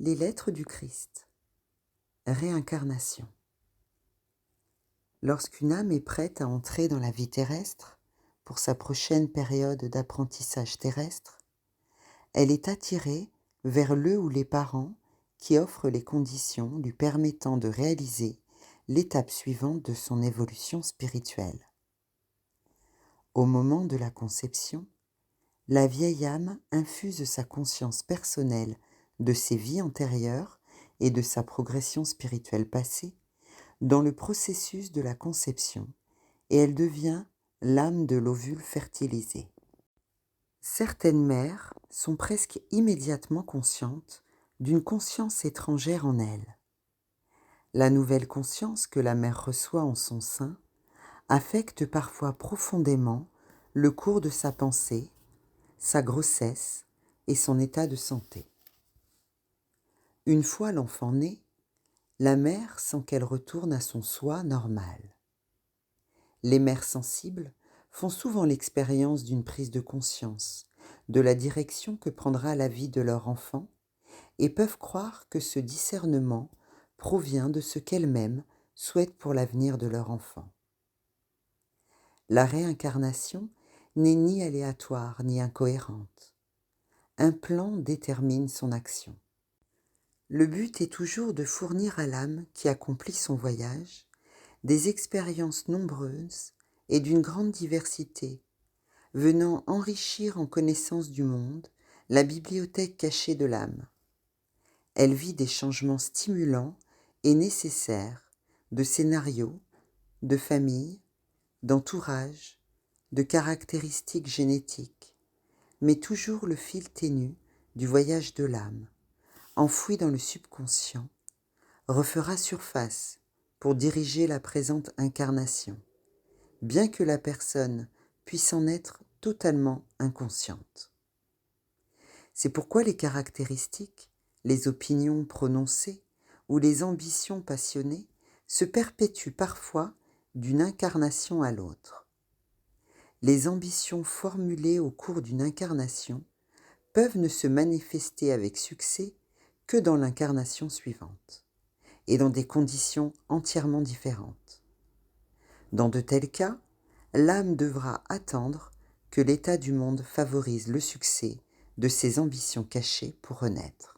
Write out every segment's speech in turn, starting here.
Les lettres du Christ. Réincarnation. Lorsqu'une âme est prête à entrer dans la vie terrestre, pour sa prochaine période d'apprentissage terrestre, elle est attirée vers le ou les parents qui offrent les conditions lui permettant de réaliser l'étape suivante de son évolution spirituelle. Au moment de la conception, la vieille âme infuse sa conscience personnelle de ses vies antérieures et de sa progression spirituelle passée dans le processus de la conception, et elle devient l'âme de l'ovule fertilisé. Certaines mères sont presque immédiatement conscientes d'une conscience étrangère en elles. La nouvelle conscience que la mère reçoit en son sein affecte parfois profondément le cours de sa pensée, sa grossesse et son état de santé. Une fois l'enfant né, la mère sent qu'elle retourne à son soi normal. Les mères sensibles font souvent l'expérience d'une prise de conscience de la direction que prendra la vie de leur enfant et peuvent croire que ce discernement provient de ce qu'elles-mêmes souhaitent pour l'avenir de leur enfant. La réincarnation n'est ni aléatoire ni incohérente. Un plan détermine son action. Le but est toujours de fournir à l'âme qui accomplit son voyage des expériences nombreuses et d'une grande diversité, venant enrichir en connaissance du monde la bibliothèque cachée de l'âme. Elle vit des changements stimulants et nécessaires de scénarios, de famille, d'entourage, de caractéristiques génétiques, mais toujours le fil ténu du voyage de l'âme, enfoui dans le subconscient, refera surface pour diriger la présente incarnation, bien que la personne puisse en être totalement inconsciente. C'est pourquoi les caractéristiques, les opinions prononcées ou les ambitions passionnées se perpétuent parfois d'une incarnation à l'autre. Les ambitions formulées au cours d'une incarnation peuvent ne se manifester avec succès que dans l'incarnation suivante, et dans des conditions entièrement différentes. Dans de tels cas, l'âme devra attendre que l'état du monde favorise le succès de ses ambitions cachées pour renaître.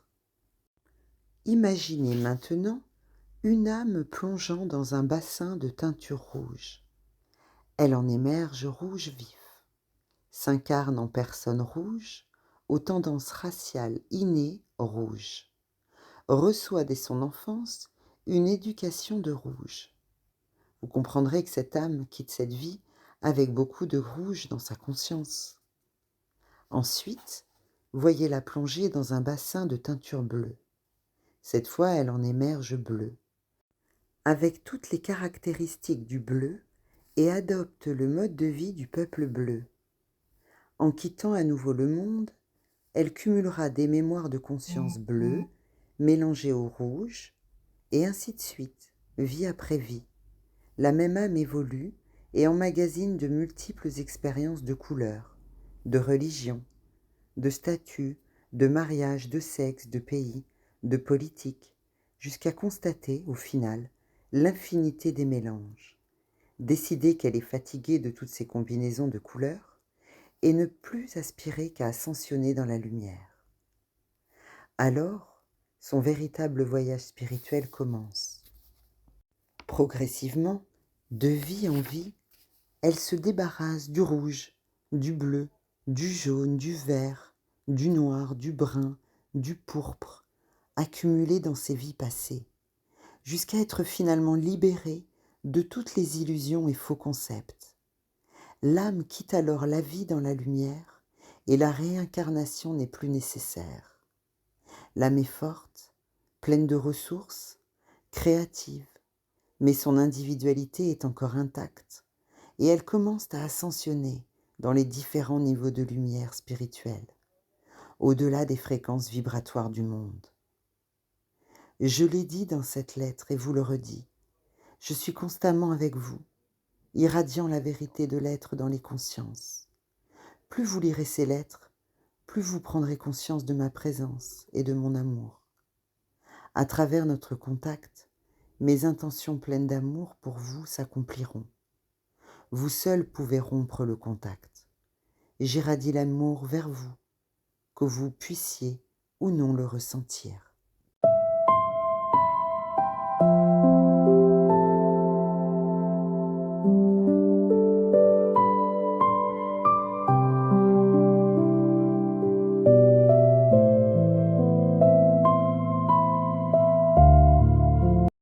Imaginez maintenant une âme plongeant dans un bassin de teinture rouge. Elle en émerge rouge vif, s'incarne en personne rouge, aux tendances raciales innées rouges, reçoit dès son enfance une éducation de rouge. Vous comprendrez que cette âme quitte cette vie avec beaucoup de rouge dans sa conscience. Ensuite, voyez-la plonger dans un bassin de teinture bleue. Cette fois, elle en émerge bleue, avec toutes les caractéristiques du bleu, et adopte le mode de vie du peuple bleu. En quittant à nouveau le monde, elle cumulera des mémoires de conscience bleues, mélangées au rouge, et ainsi de suite, vie après vie. La même âme évolue et emmagasine de multiples expériences de couleurs, de religion, de statut, de mariage, de sexe, de pays, de politique, jusqu'à constater, au final, l'infinité des mélanges, décider qu'elle est fatiguée de toutes ces combinaisons de couleurs et ne plus aspirer qu'à ascensionner dans la lumière. Alors, son véritable voyage spirituel commence. Progressivement, de vie en vie, elle se débarrasse du rouge, du bleu, du jaune, du vert, du noir, du brun, du pourpre, accumulés dans ses vies passées, jusqu'à être finalement libérée de toutes les illusions et faux concepts. L'âme quitte alors la vie dans la lumière et la réincarnation n'est plus nécessaire. L'âme est forte, pleine de ressources, créative, mais son individualité est encore intacte et elle commence à ascensionner dans les différents niveaux de lumière spirituelle, au-delà des fréquences vibratoires du monde. Je l'ai dit dans cette lettre et vous le redis, je suis constamment avec vous, irradiant la vérité de l'être dans les consciences. Plus vous lirez ces lettres, plus vous prendrez conscience de ma présence et de mon amour. À travers notre contact, mes intentions pleines d'amour pour vous s'accompliront. Vous seul pouvez rompre le contact. J'irradie l'amour vers vous, que vous puissiez ou non le ressentir.